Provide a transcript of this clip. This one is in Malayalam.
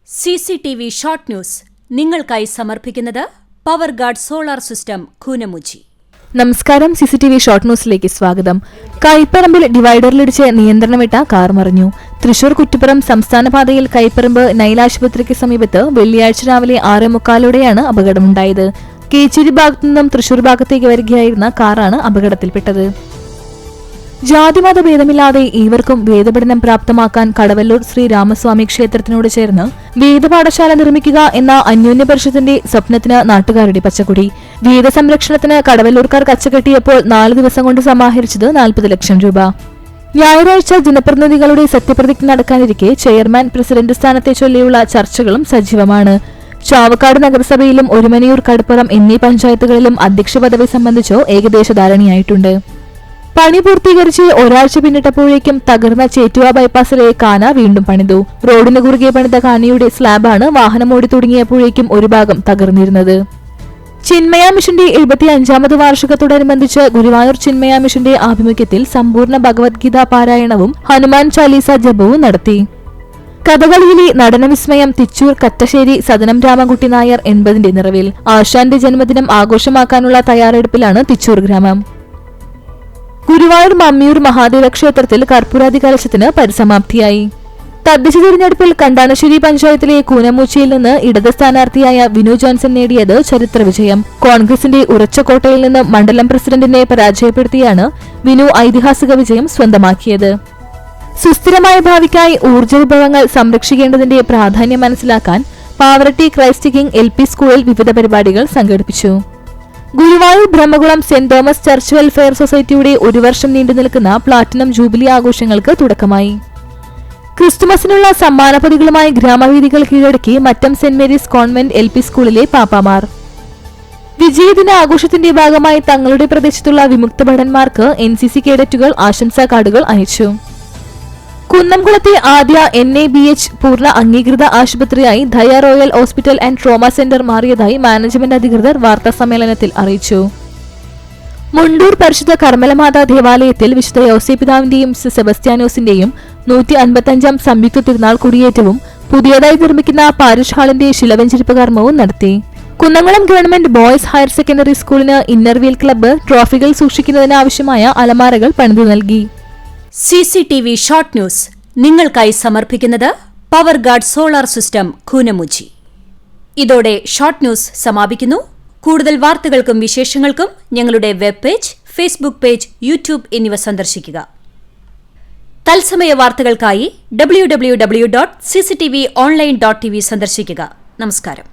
CCTV ഷോർട്ട് ന്യൂസ് നിങ്ങൾക്കായി സമർപ്പിക്കുന്നത് power guard solar system Koonamuchi. നമസ്കാരം. CCTV ഷോർട്ട് ന്യൂസിലേക്ക് സ്വാഗതം. കൈപ്പറമ്പിൽ ഡിവൈഡറിലിടിച്ച് നിയന്ത്രണം വിട്ട കാർ മറിഞ്ഞു. തൃശൂർ കുറ്റിപ്പുറം സംസ്ഥാന പാതയിൽ കൈപ്പറമ്പ് നൈൽ ആശുപത്രിക്ക് സമീപത്ത് വെള്ളിയാഴ്ച രാവിലെ 6:45 അപകടമുണ്ടായത്. കേച്ചേരി ഭാഗത്തുനിന്നും തൃശൂർ ഭാഗത്തേക്ക് വരികയായിരുന്ന കാറാണ് അപകടത്തിൽപ്പെട്ടത്. ജാതിമത ഭേദമില്ലാതെ ഏവർക്കും വേദപഠനം പ്രാപ്തമാക്കാൻ കടവല്ലൂർ ശ്രീ രാമസ്വാമി ക്ഷേത്രത്തിനോട് ചേർന്ന് വേദപാഠശാല നിർമ്മിക്കുക എന്ന അന്യോന്യ പരിഷത്തിന്റെ സ്വപ്നത്തിന് നാട്ടുകാരുടെ പച്ചക്കൊടി. വേദസംരക്ഷണത്തിന് കടവല്ലൂർക്കാർ കച്ചകെട്ടിയപ്പോൾ 4 ദിവസം കൊണ്ട് സമാഹരിച്ചത് 40 ലക്ഷം രൂപ. ഞായറാഴ്ച ജനപ്രതിനിധികളുടെ സത്യപ്രതിജ്ഞ നടക്കാനിരിക്കെ ചെയർമാൻ പ്രസിഡന്റ് സ്ഥാനത്തെ ചൊല്ലിയുള്ള ചർച്ചകളും സജീവമാണ്. ചാവക്കാട് നഗരസഭയിലും ഒരുമനയൂർ, കടുപ്പുറം എന്നീ പഞ്ചായത്തുകളിലും അധ്യക്ഷ പദവി സംബന്ധിച്ചോ ഏകദേശ ധാരണയായിട്ടുണ്ട്. പണി പൂർത്തീകരിച്ച് ഒരാഴ്ച പിന്നിട്ടപ്പോഴേക്കും തകർന്ന ചേറ്റുവ ബൈപ്പാസിലെ കാന വീണ്ടും പണിതു. റോഡിന് കുറുകെ പണിത കാനയുടെ സ്ലാബാണ് വാഹനമോടി തുടങ്ങിയപ്പോഴേക്കും ഒരു ഭാഗം തകർന്നിരുന്നത്. ചിന്മയ മിഷന്റെ 75ാമത് വാർഷികത്തോടനുബന്ധിച്ച് ഗുരുവായൂർ ചിന്മയ മിഷന്റെ ആഭിമുഖ്യത്തിൽ സമ്പൂർണ്ണ ഭഗവത്ഗീതാ പാരായണവും ഹനുമാൻ ചാലീസ ജപവും നടത്തി. കഥകളിയിലെ നടനവിസ്മയം തിച്ചൂർ കറ്റശ്ശേരി സദനം രാമൻകുട്ടി നായർ 80ന്റെ നിറവിൽ. ആശാന്റെ ജന്മദിനം ആഘോഷമാക്കാനുള്ള തയ്യാറെടുപ്പിലാണ് തിച്ചൂർ ഗ്രാമം. ഗുരുവായൂർ മമ്മിയൂർ മഹാദേവ ക്ഷേത്രത്തിൽ കർപ്പൂരാദി കലശത്തിന് പരിസമാപ്തിയായി. തദ്ദേശ തിരഞ്ഞെടുപ്പിൽ കണ്ടാണശ്ശേരി പഞ്ചായത്തിലെ കൂനമുച്ചിയിൽ നിന്ന് ഇടത് സ്ഥാനാർത്ഥിയായ വിനു ജോൺസൺ നേടിയത് ചരിത്ര വിജയം. കോൺഗ്രസിന്റെ ഉറച്ച കോട്ടയിൽ നിന്ന് മണ്ഡലം പ്രസിഡന്റിനെ പരാജയപ്പെടുത്തിയാണ് വിനു ഐതിഹാസിക വിജയം സ്വന്തമാക്കിയത്. സുസ്ഥിരമായ ഭാവിക്കായി ഊർജ്ജ വിഭവങ്ങൾ സംരക്ഷിക്കേണ്ടതിന്റെ പ്രാധാന്യം മനസ്സിലാക്കാൻ പാവറട്ടി ക്രൈസ്റ്റ് കിങ് LP സ്കൂളിൽ വിവിധ പരിപാടികൾ സംഘടിപ്പിച്ചു. Guruvayur Brahmakulam saint Thomas church welfare സൊസൈറ്റിയുടെ 1 വർഷം നീണ്ടുനിൽക്കുന്ന പ്ലാറ്റിനം ജൂബിലി ആഘോഷങ്ങൾക്ക് തുടക്കമായി. ക്രിസ്തുമസിനുള്ള സമ്മാനപതികളുമായി ഗ്രാമവീഥികൾ കീഴടക്കി Mattam Saint Mary's convent LP സ്കൂളിലെ പാപ്പാമാർ. വിജയദിന ആഘോഷത്തിന്റെ ഭാഗമായി തങ്ങളുടെ പ്രദേശത്തുള്ള വിമുക്ത ഭടന്മാർക്ക് NCC കേഡറ്റുകൾ ആശംസാ കാർഡുകൾ അയച്ചു. കുന്നംകുളത്തെ ആദ്യ NABH പൂർണ്ണ അംഗീകൃത ആശുപത്രിയായി ദയ royal hospital and trauma centre മാറിയതായി മാനേജ്മെന്റ് അധികൃതർ വാർത്താ സമ്മേളനത്തിൽ അറിയിച്ചു. മുണ്ടൂർ പരിശുദ്ധ കർമ്മലമാതാ ദേവാലയത്തിൽ വിശുദ്ധ യോസേപിതാവിന്റെയും സെബസ്ത്യാനോസിന്റെയും 155ാം സംയുക്ത തിരുനാൾ കൊടിയേറ്റവും പുതിയതായി നിർമ്മിക്കുന്ന പാരിഷ് ഹാളിന്റെ ശിലവെഞ്ചരിപ്പ് കർമ്മവും നടത്തി. Kunnamkulam government boys higher secondary സ്കൂളിന് ഇന്നർവീൽ ക്ലബ്ബ് ട്രോഫികൾ സൂക്ഷിക്കുന്നതിനാവശ്യമായ അലമാരകൾ പണിതു നൽകി. CCTV ഷോർട്ട് ന്യൂസ് നിങ്ങൾക്കായി സമർപ്പിക്കുന്നത് power guard solar system Koonamuchi. ഇതോടെ ഷോർട്ട് ന്യൂസ് സമാപിക്കുന്നു. കൂടുതൽ വാർത്തകൾക്കും വിശേഷങ്ങൾക്കും ഞങ്ങളുടെ web page, Facebook page, YouTube എന്നിവ സന്ദർശിക്കുക. തത്സമയ വാർത്തകൾക്കായി www.cctv online.tv സന്ദർശിക്കുക. നമസ്കാരം.